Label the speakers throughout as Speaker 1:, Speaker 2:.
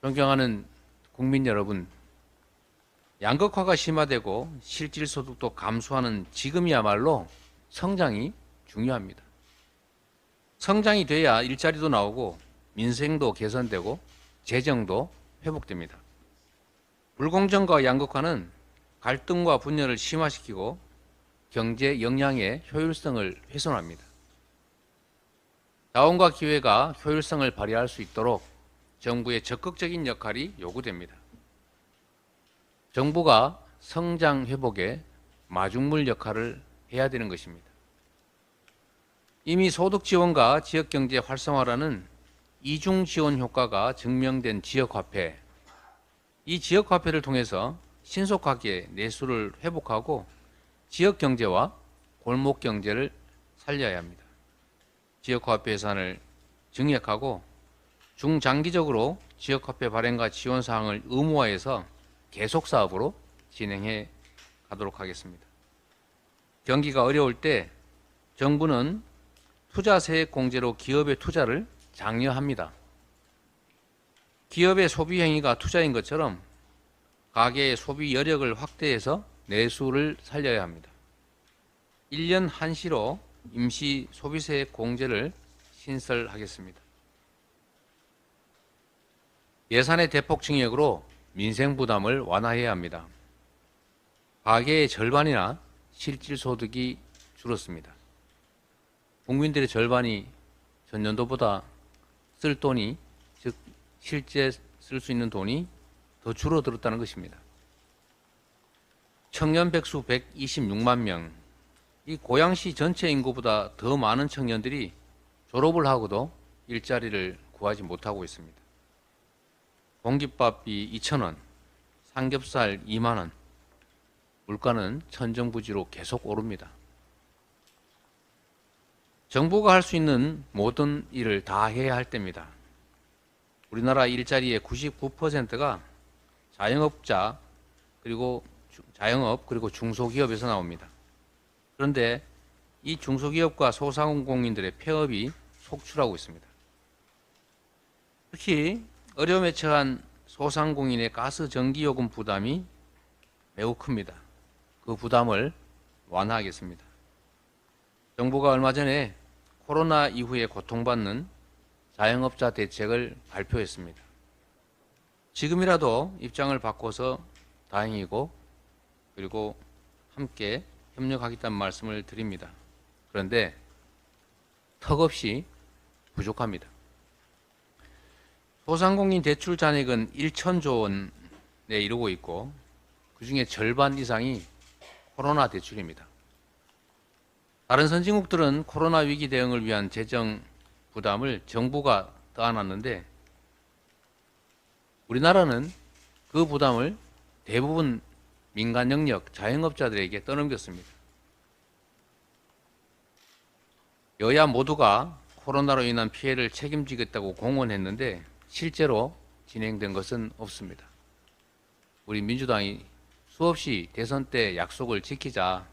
Speaker 1: 존경하는 국민 여러분, 양극화가 심화되고 실질 소득도 감소하는 지금이야말로 성장이 중요합니다. 성장이 돼야 일자리도 나오고 민생도 개선되고 재정도 회복됩니다. 불공정과 양극화는 갈등과 분열을 심화시키고 경제 역량의 효율성을 훼손합니다. 자원과 기회가 효율성을 발휘할 수 있도록 정부의 적극적인 역할이 요구됩니다. 정부가 성장 회복에 마중물 역할을 해야 되는 것입니다. 이미 소득 지원과 지역 경제 활성화라는 이중 지원 효과가 증명된 지역화폐, 이 지역화폐를 통해서 신속하게 내수를 회복하고 지역 경제와 골목 경제를 살려야 합니다. 지역화폐 예산을 증액하고 중장기적으로 지역화폐 발행과 지원 사항을 의무화해서 계속 사업으로 진행해 가도록 하겠습니다. 경기가 어려울 때 정부는 투자세액 공제로 기업의 투자를 장려합니다. 기업의 소비 행위가 투자인 것처럼 가계의 소비 여력을 확대해서 내수를 살려야 합니다. 1년 한시로 임시 소비세액 공제를 신설하겠습니다. 예산의 대폭 증액으로 민생 부담을 완화해야 합니다. 가계의 절반이나 실질 소득이 줄었습니다. 국민들의 절반이 전년도보다 쓸 돈이, 즉 실제 쓸 수 있는 돈이 더 줄어들었다는 것입니다. 청년 백수 126만 명, 이 고양시 전체 인구보다 더 많은 청년들이 졸업을 하고도 일자리를 구하지 못하고 있습니다. 공깃밥이 2,000원, 삼겹살 2만 원, 물가는 천정부지로 계속 오릅니다. 정부가 할 수 있는 모든 일을 다 해야 할 때입니다. 우리나라 일자리의 99%가 자영업자 그리고 중소기업에서 나옵니다. 그런데 이 중소기업과 소상공인들의 폐업이 속출하고 있습니다. 특히 어려움에 처한 소상공인의 가스 전기요금 부담이 매우 큽니다. 그 부담을 완화하겠습니다. 정부가 얼마 전에 코로나 이후에 고통받는 자영업자 대책을 발표했습니다. 지금이라도 입장을 바꿔서 다행이고 그리고 함께 협력하겠다는 말씀을 드립니다. 그런데 턱없이 부족합니다. 소상공인 대출 잔액은 1천조 원에 이르고 있고 그중에 절반 이상이 코로나 대출입니다. 다른 선진국들은 코로나 위기 대응을 위한 재정 부담을 정부가 떠안았는데 우리나라는 그 부담을 대부분 민간 영역 자영업자들에게 떠넘겼습니다. 여야 모두가 코로나로 인한 피해를 책임지겠다고 공언했는데 실제로 진행된 것은 없습니다. 우리 민주당이 수없이 대선 때 약속을 지키자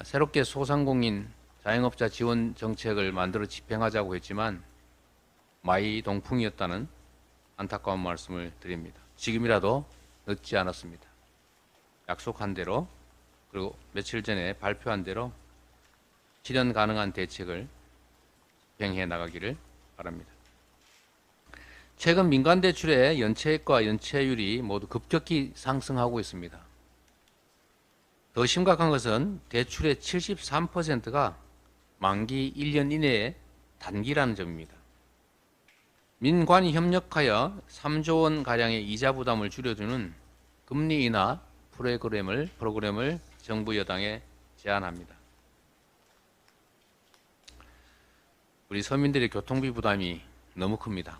Speaker 1: 새롭게 소상공인 자영업자 지원 정책을 만들어 집행하자고 했지만 마이 동풍이었다는 안타까운 말씀을 드립니다. 지금이라도 늦지 않았습니다. 약속한 대로 그리고 며칠 전에 발표한 대로 실현 가능한 대책을 집행해 나가기를 바랍니다. 최근 민간 대출의 연체액과 연체율이 모두 급격히 상승하고 있습니다. 더 심각한 것은 대출의 73%가 만기 1년 이내의 단기라는 점입니다. 민관이 협력하여 3조 원 가량의 이자 부담을 줄여주는 금리 인하 프로그램을 정부 여당에 제안합니다. 우리 서민들의 교통비 부담이 너무 큽니다.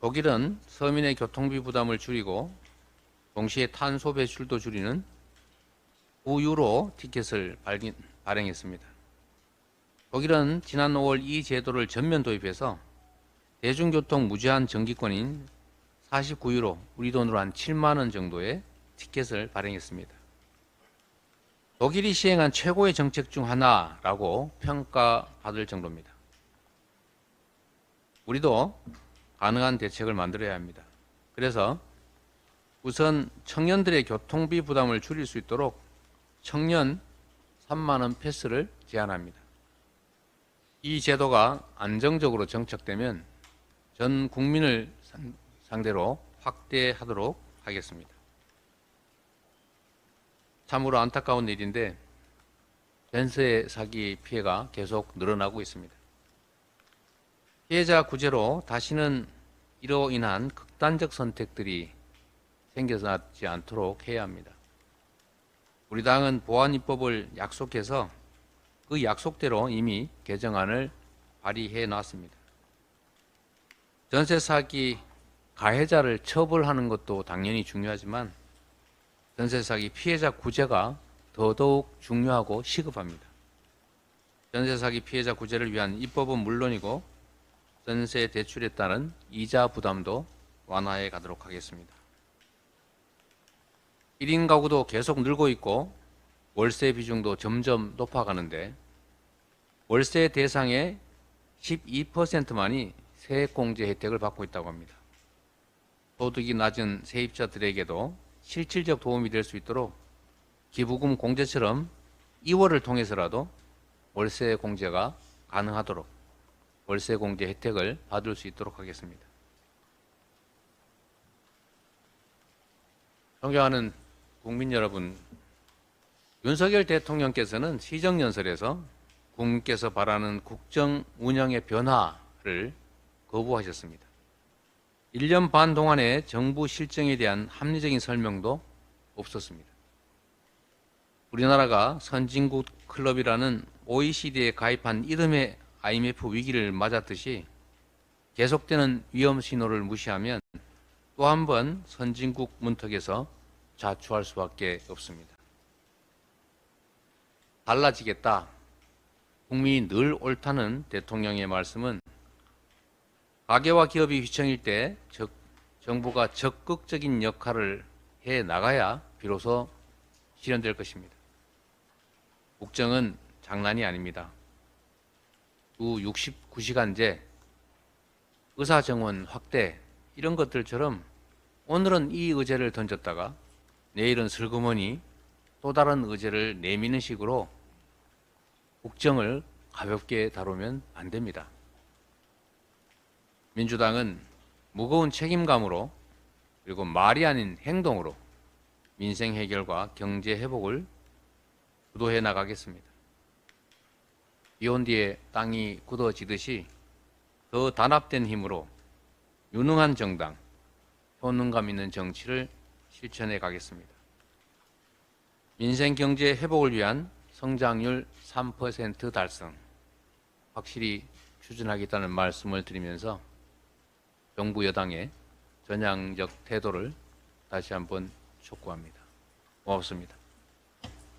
Speaker 1: 독일은 서민의 교통비 부담을 줄이고 동시에 탄소 배출도 줄이는 9유로 티켓을 발행했습니다. 독일은 지난 5월 이 제도를 전면 도입해서 대중교통 무제한 정기권인 49유로, 우리 돈으로 한 7만 원 정도의 티켓을 발행했습니다. 독일이 시행한 최고의 정책 중 하나라고 평가받을 정도입니다. 우리도 가능한 대책을 만들어야 합니다. 그래서 우선 청년들의 교통비 부담을 줄일 수 있도록 청년 3만 원 패스를 제한합니다. 이 제도가 안정적으로 정착되면 전 국민을 상대로 확대하도록 하겠습니다. 참으로 안타까운 일인데 전세 사기 피해가 계속 늘어나고 있습니다. 피해자 구제로 다시는 이로 인한 극단적 선택들이 생겨나지 않도록 해야 합니다. 우리 당은 보안 입법을 약속해서 그 약속대로 이미 개정안을 발의해 놨습니다. 전세 사기 가해자를 처벌하는 것도 당연히 중요하지만 전세 사기 피해자 구제가 더더욱 중요하고 시급합니다. 전세 사기 피해자 구제를 위한 입법은 물론이고 전세 대출에 따른 이자 부담도 완화해 가도록 하겠습니다. 1인 가구도 계속 늘고 있고 월세 비중도 점점 높아가는데 월세 대상의 12%만이 세액공제 혜택을 받고 있다고 합니다. 소득이 낮은 세입자들에게도 실질적 도움이 될 수 있도록 기부금 공제처럼 2월을 통해서라도 월세 공제가 가능하도록 월세 공제 혜택을 받을 수 있도록 하겠습니다. 존경하는 국민 여러분, 윤석열 대통령께서는 시정연설에서 국민께서 바라는 국정 운영의 변화를 거부하셨습니다. 1년 반 동안의 정부 실정에 대한 합리적인 설명도 없었습니다. 우리나라가 선진국 클럽이라는 OECD에 가입한 이듬해 IMF 위기를 맞았듯이 계속되는 위험 신호를 무시하면 또 한 번 선진국 문턱에서 자초할 수밖에 없습니다. 달라지겠다. 국민이 늘 옳다는 대통령의 말씀은 가계와 기업이 휘청일 때 정부가 적극적인 역할을 해 나가야 비로소 실현될 것입니다. 국정은 장난이 아닙니다. 주 69시간제, 의사정원 확대 이런 것들처럼 오늘은 이 의제를 던졌다가 내일은 슬그머니 또 다른 의제를 내미는 식으로 국정을 가볍게 다루면 안 됩니다. 민주당은 무거운 책임감으로 그리고 말이 아닌 행동으로 민생 해결과 경제 회복을 주도해 나가겠습니다. 비온 뒤에 땅이 굳어지듯이 더 단합된 힘으로 유능한 정당, 효능감 있는 정치를 실천해 가겠습니다. 민생 경제 회복을 위한 성장률 3% 달성 확실히 추진하겠다는 말씀을 드리면서 정부 여당의 전향적 태도를 다시 한번 촉구합니다. 고맙습니다.